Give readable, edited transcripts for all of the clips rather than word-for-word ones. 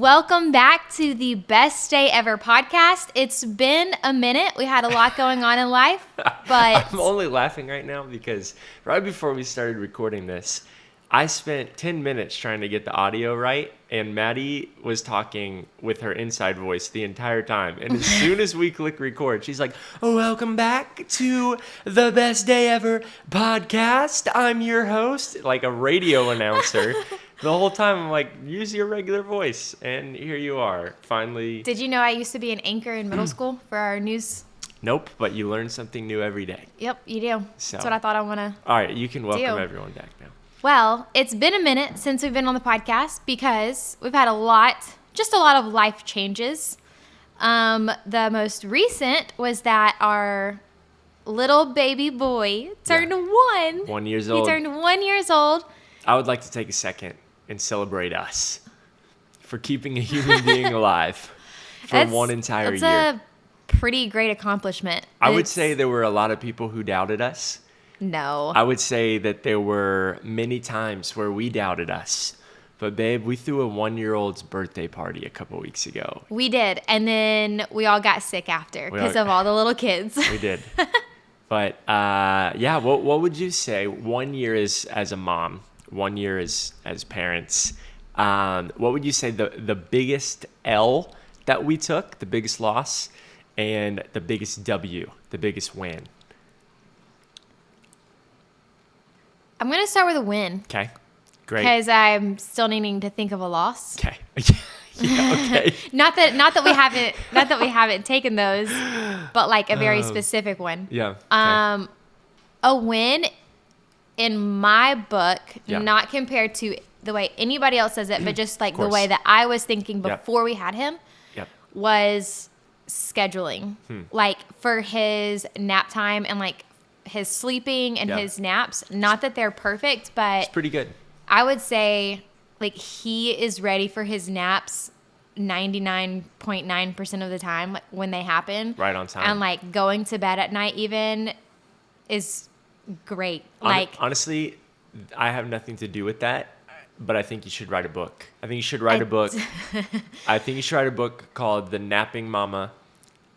Welcome back to the Best Day Ever podcast. It's been a minute. We had a lot going on in life, but I'm only laughing right now because right before we started recording this, I spent 10 minutes trying to get the audio right, and Maddy was talking with her inside voice the entire time. And as soon as we click record, she's like, "Oh, welcome back to the Best Day Ever podcast. I'm your host," like a radio announcer. The whole time I'm like, use your regular voice. And here you are, finally. Did you know I used to be an anchor in middle school for our news? Nope, but you learn something new every day. Yep, you do. So, that's what I thought I want to all right, you can welcome everyone back now. Well, it's been a minute since we've been on the podcast because we've had a lot of life changes. The most recent was that our little baby boy turned 1. 1 year old. He turned 1 year old. I would like to take a second and celebrate us for keeping a human being alive for one entire year. That's a pretty great accomplishment. I would say there were a lot of people who doubted us. No. I would say that there were many times where we doubted us. But babe, we threw a 1 year old's birthday party a couple weeks ago. We did. And then we all got sick after because of all the little kids. We did. But yeah, what would you say 1 year is as a mom? 1 year as parents. What would you say the biggest L that we took, the biggest loss, and the biggest W, the biggest win? I'm going to start with a win. Okay, great. Because I'm still needing to think of a loss. Okay. Yeah, okay. not that we haven't taken those, but like a very specific one. Yeah. Okay. A win in my book, not compared to the way anybody else says it, but just like the way that I was thinking before we had him, was scheduling. Like for his nap time and like his sleeping and his naps. Not that they're perfect, but it's pretty good. I would say like he is ready for his naps 99.9% of the time, like when they happen. Right on time. And like going to bed at night even is great. Like honestly, I have nothing to do with that, but I think you should write a book. I think you should write a book. I think you should write a book called The Napping Mama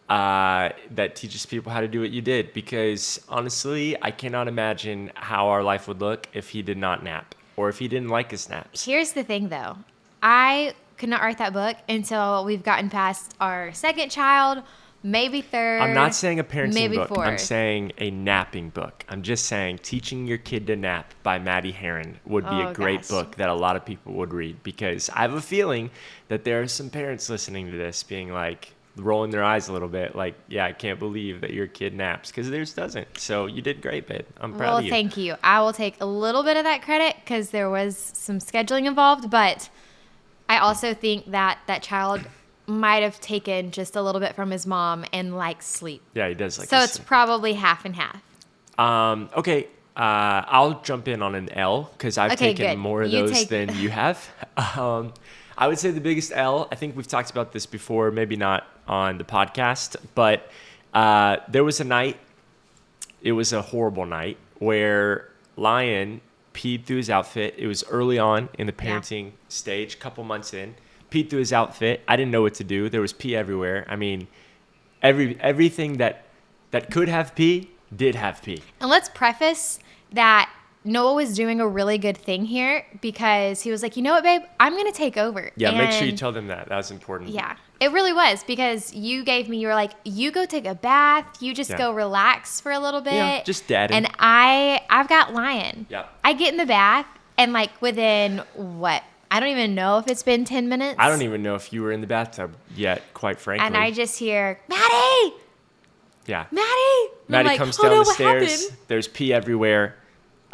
that teaches people how to do what you did, because honestly, I cannot imagine how our life would look if he did not nap or if he didn't like his naps. Here's the thing though. I could not write that book until we've gotten past our second child, maybe third. I'm not saying a parenting book. Fourth. I'm saying a napping book. I'm just saying Teaching Your Kid to Nap by Maddy would be a great book that a lot of people would read, because I have a feeling that there are some parents listening to this being like, rolling their eyes a little bit like, yeah, I can't believe that your kid naps, because theirs doesn't. So you did great, babe. I'm proud of you. Well, thank you. I will take a little bit of that credit because there was some scheduling involved, but I also think that that child might have taken just a little bit from his mom and likes sleep. Yeah, he does like so it's probably half and half. Okay. I'll jump in on an L because I've taken more of those than you have. I would say the biggest L, I think we've talked about this before, maybe not on the podcast, but there was a night, it was a horrible night, where Lion peed through his outfit. It was early on in the parenting stage, couple months in. Peed through his outfit. I didn't know what to do. There was pee everywhere. I mean, everything that could have pee did have pee. And let's preface that Noah was doing a really good thing here, because he was like, you know what, babe? I'm going to take over. Yeah, make sure you tell them that. That was important. Yeah, it really was, because you were like, you go take a bath. You just go relax for a little bit. Yeah, just dadding. And I've got Lion. Yeah. I get in the bath, and like within what? I don't even know if it's been 10 minutes. I don't even know if you were in the bathtub yet, quite frankly. And I just hear, Maddy! Yeah. Maddy like, comes down the stairs. Happened? There's pee everywhere.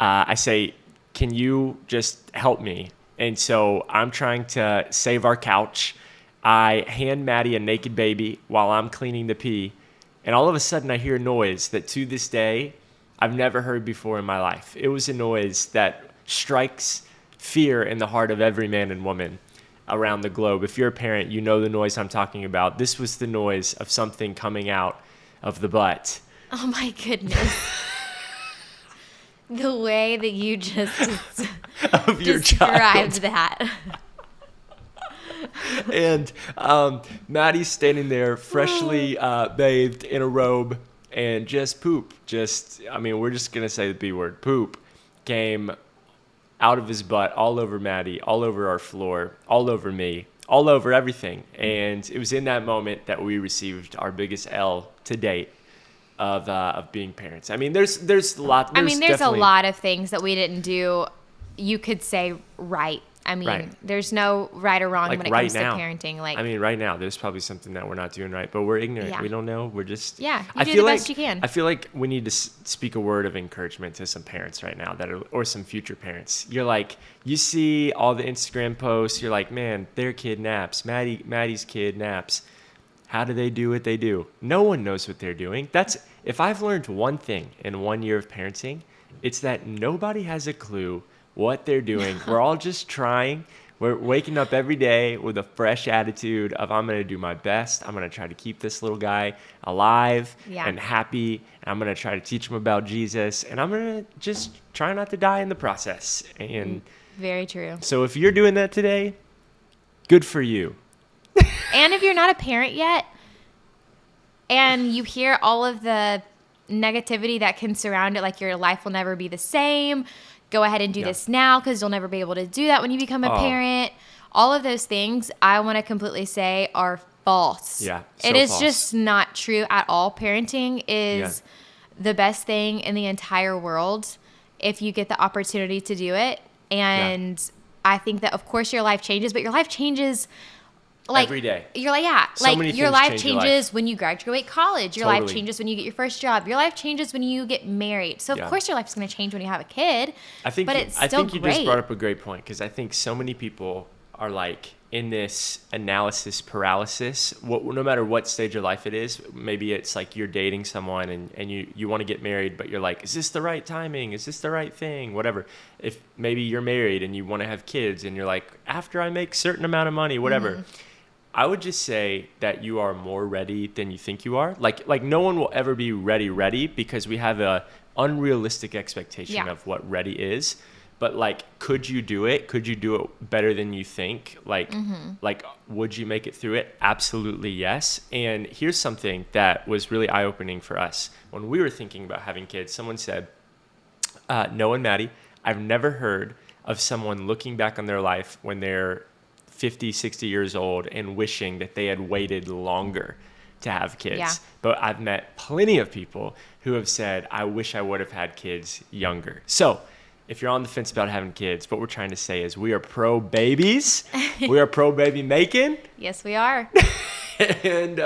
I say, can you just help me? And so I'm trying to save our couch. I hand Maddy a naked baby while I'm cleaning the pee. And all of a sudden I hear a noise that to this day I've never heard before in my life. It was a noise that strikes fear in the heart of every man and woman around the globe. If you're a parent, you know the noise I'm talking about. This was the noise of something coming out of the butt. Oh my goodness. The way that you just described that. And Maddy's standing there freshly bathed in a robe and just poop. We're just going to say the B word. Poop came out of his butt all over Maddy, all over our floor, all over me, all over everything. And it was in that moment that we received our biggest L to date of being parents. I mean, there's a lot. There's a lot of things that we didn't do. You could say right. There's no right or wrong when it comes to parenting. Right now, there's probably something that we're not doing right, but we're ignorant. Yeah. We don't know. We're just you do the best you can. I feel like we need to speak a word of encouragement to some parents right now or some future parents. You're like, you see all the Instagram posts. You're like, man, their kid naps. Maddy's kid naps. How do they do what they do? No one knows what they're doing. If I've learned one thing in 1 year of parenting, it's that nobody has a clue what they're doing. We're all just trying. We're waking up every day with a fresh attitude of, I'm going to do my best. I'm going to try to keep this little guy alive and happy. And I'm going to try to teach him about Jesus. And I'm going to just try not to die in the process. And very true. So if you're doing that today, good for you. And if you're not a parent yet and you hear all of the negativity that can surround it, like your life will never be the same, go ahead and do this now because you'll never be able to do that when you become a parent. All of those things I want to completely say are false. Yeah, it is false. Just not true at all. Parenting is the best thing in the entire world if you get the opportunity to do it. And I think that, of course, your life changes, but your life changes every day. You're your life changes when you graduate college. Your life changes when you get your first job. Your life changes when you get married. So of course your life's going to change when you have a kid. I think you just brought up a great point, because I think so many people are like in this analysis paralysis. No matter what stage of life it is, maybe it's like you're dating someone and you want to get married, but you're like, is this the right timing? Is this the right thing? Whatever. If maybe you're married and you want to have kids and you're like, after I make certain amount of money, whatever. Mm-hmm. I would just say that you are more ready than you think you are. Like no one will ever be ready because we have a unrealistic expectation of what ready is. But could you do it? Could you do it better than you think? Would you make it through it? Absolutely yes. And here's something that was really eye-opening for us. When we were thinking about having kids, someone said, Noah and Maddy, I've never heard of someone looking back on their life when they're 50, 60 years old and wishing that they had waited longer to have kids. Yeah. But I've met plenty of people who have said, I wish I would have had kids younger. So if you're on the fence about having kids, what we're trying to say is we are pro babies. We are pro baby making. Yes, we are. And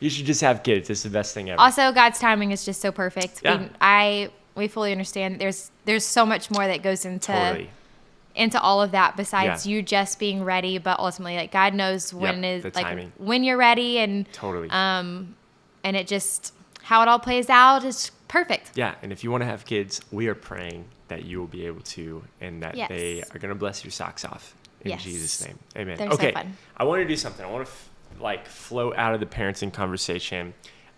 you should just have kids. It's the best thing ever. Also, God's timing is just so perfect. Yeah. We fully understand there's so much more that goes into all of that besides you just being ready, but ultimately God knows when you're ready, and and it just how it all plays out is perfect. Yeah, and if you want to have kids, we are praying that you will be able to, and that they are going to bless your socks off in Jesus' name. Amen. They're so fun. I want to do something. I want to float out of the parenting conversation.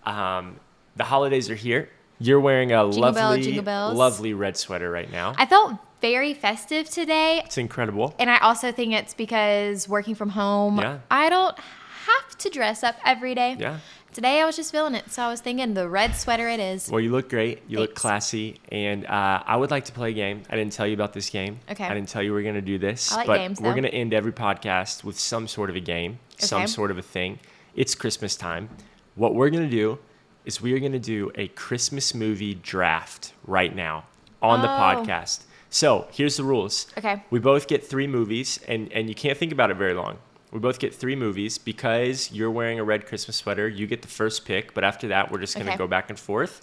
The holidays are here. You're wearing a lovely red sweater right now. I felt very festive today. It's incredible. And I also think it's because working from home, I don't have to dress up every day. Yeah. Today I was just feeling it, so I was thinking the red sweater it is. Well, you look great. You look classy. And I would like to play a game. I didn't tell you about this game. Okay. I didn't tell you we were going to do this. I like but games, we're going to end every podcast with some sort of a game, some sort of a thing. It's Christmas time. What we're going to do is we are going to do a Christmas movie draft right now on the podcast. So here's the rules. Okay. We both get 3 movies, and you can't think about it very long. We both get 3 movies. Because you're wearing a red Christmas sweater, you get the first pick. But after that, we're just going to go back and forth.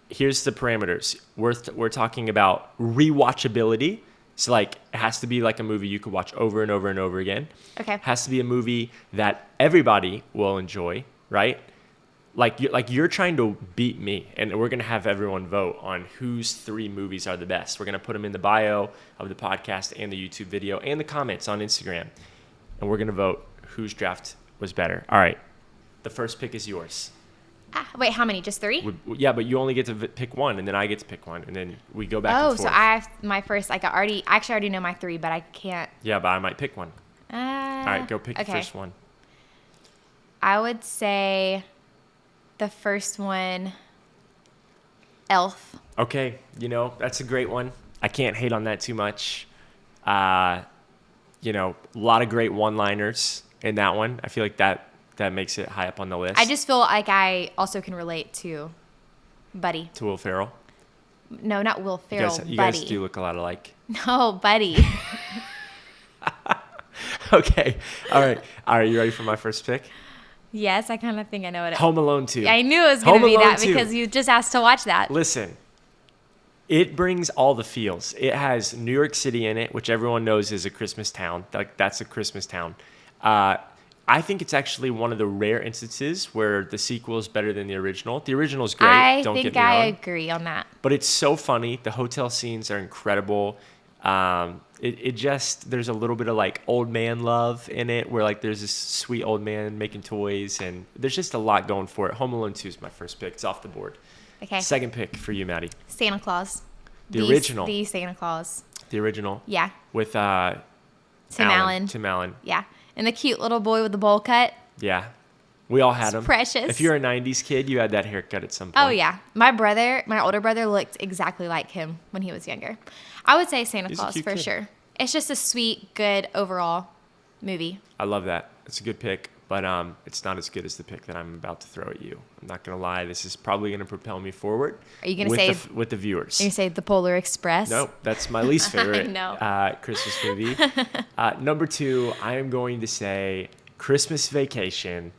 Here's the parameters. We're talking about rewatchability. So it has to be like a movie you could watch over and over and over again. Okay. It has to be a movie that everybody will enjoy, right? You're trying to beat me, and we're going to have everyone vote on whose 3 movies are the best. We're going to put them in the bio of the podcast and the YouTube video and the comments on Instagram, and we're going to vote whose draft was better. All right. The first pick is yours. Wait, how many? Just 3? Yeah, but you only get to pick one, and then I get to pick one, and then we go back and forth. So I have my first, I already know my 3, but I can't. Yeah, but I might pick one. All right, go pick the first one. I would say the first one, Elf. Okay, that's a great one. I can't hate on that too much. A lot of great one-liners in that one. I feel like that makes it high up on the list. I just feel like I also can relate to Buddy. To Will Ferrell? No, not Will Ferrell, you Buddy. guys do look a lot alike. No, Buddy. Okay. All right. You ready for my first pick? Yes, I kind of think I know what it is. Home Alone 2. I knew it was going to be that because you just asked to watch that. Listen, it brings all the feels. It has New York City in it, which everyone knows is a Christmas town. Like, that's a Christmas town. I think it's actually one of the rare instances where the sequel is better than the original. The original is great. Don't get me wrong. I agree on that. But it's so funny. The hotel scenes are incredible. There's a little bit of like old man love in it, where like there's this sweet old man making toys, and there's just a lot going for it. Home Alone 2 is my first pick. It's off the board. Okay. Second pick for you, Maddy. Santa Claus. The original. The Santa Claus. The original. Yeah. With Tim Allen. Tim Allen. Yeah. And the cute little boy with the bowl cut. Yeah. We all had them. Precious. If you're a 90s kid, you had that haircut at some point. Oh, yeah. My older brother looked exactly like him when he was younger. I would say Santa Claus for sure. It's just a sweet, good overall movie. I love that. It's a good pick, but it's not as good as the pick that I'm about to throw at you. I'm not going to lie. This is probably going to propel me forward. Are you going to say with the viewers? Are you going to say The Polar Express? No, that's my least favorite I know. Christmas movie. Number 2, I am going to say Christmas Vacation.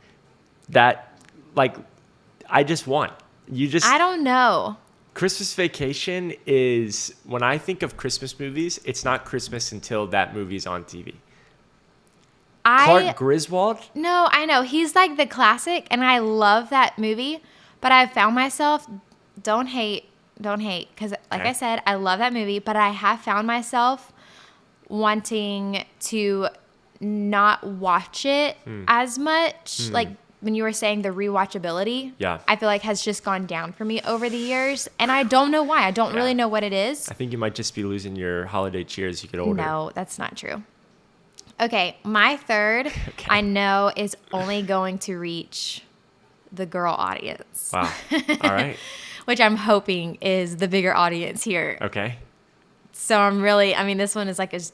That, like, I just want. I don't know. Christmas Vacation is, when I think of Christmas movies, it's not Christmas until that movie's on TV. Clark Griswold? No, I know. He's like the classic, and I love that movie. But I found myself, don't hate, because like I said, I love that movie, but I have found myself wanting to not watch it as much. Like when you were saying the rewatchability, I feel like has just gone down for me over the years. And I don't know why. I don't really know what it is. I think you might just be losing your holiday cheer as you get older. No, that's not true. Okay, my third, I know, is only going to reach the girl audience. Wow. All right. Which I'm hoping is the bigger audience here. Okay. So this one is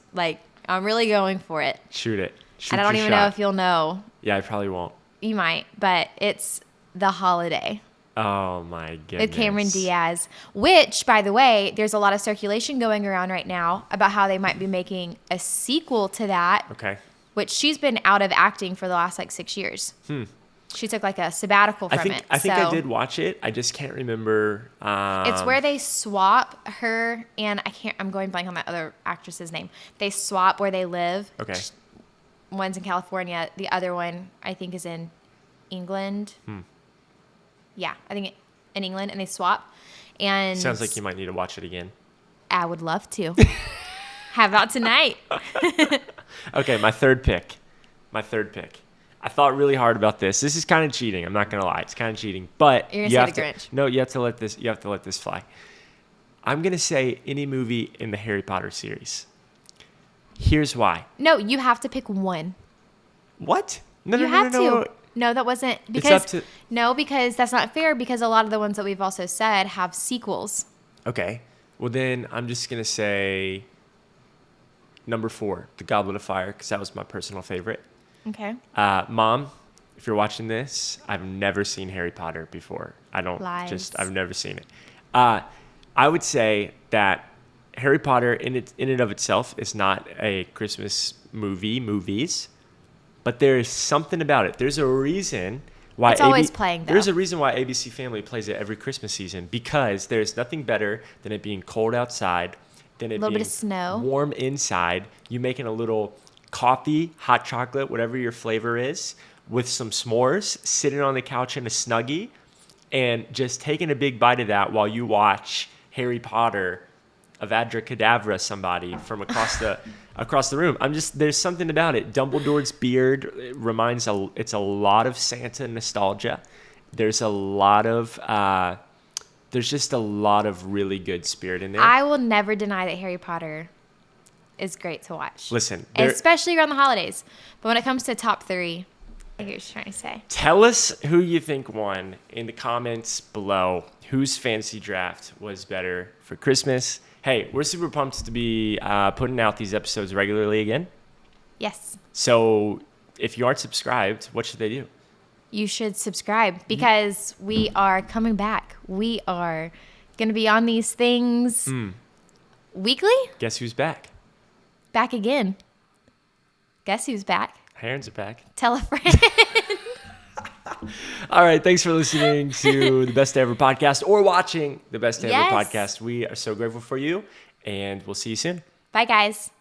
I'm really going for it. Shoot it. I don't even know if you'll know. Yeah, I probably won't. You might, but it's The Holiday. Oh my goodness. With Cameron Diaz, which, by the way, there's a lot of circulation going around right now about how they might be making a sequel to that. Okay. Which she's been out of acting for the last 6 years. She took a sabbatical from it. I think I did watch it. I just can't remember. It's where they swap her and I'm going blank on that other actress's name. They swap where they live. Okay. One's in California. The other one, I think, is in England. Yeah, I think in England, and they swap. And sounds like you might need to watch it again. I would love to. How about tonight? Okay, my third pick. I thought really hard about this. This is kind of cheating. I'm not gonna lie. It's kind of cheating, but you're gonna say The Grinch. No, you have to let this fly. I'm gonna say any movie in the Harry Potter series. Here's why. No, you have to pick one. What? No. No, that wasn't because because that's not fair because a lot of the ones that we've also said have sequels. Okay. Well, then I'm just going to say number 4, The Goblet of Fire, because that was my personal favorite. Okay. Mom, if you're watching this, I've never seen Harry Potter before. I've never seen it. I would say that Harry Potter in and of itself is not a Christmas movies. But there is something about it. There's a reason why it's always playing. There's a reason why ABC Family plays it every Christmas season because there's nothing better than it being cold outside, than it being bit of snow, warm inside. You making a little coffee, hot chocolate, whatever your flavor is, with some s'mores, sitting on the couch in a Snuggie, and just taking a big bite of that while you watch Harry Potter, Avada Kedavra somebody from across the room. There's something about it. Dumbledore's beard it's a lot of Santa nostalgia. There's just a lot of really good spirit in there. I will never deny that Harry Potter is great to watch. Listen. Especially around the holidays. But when it comes to top 3, I hear what you're trying to say. Tell us who you think won in the comments below. Whose fantasy draft was better for Christmas? Hey, we're super pumped to be putting out these episodes regularly again. Yes. So if you aren't subscribed, what should they do? You should subscribe because we are coming back. We are going to be on these things weekly. Guess who's back? Back again. Guess who's back? Herons are back. Tell a friend. All right. Thanks for listening to the Best Day Ever podcast or watching the Best Day Ever podcast. We are so grateful for you, and we'll see you soon. Bye, guys.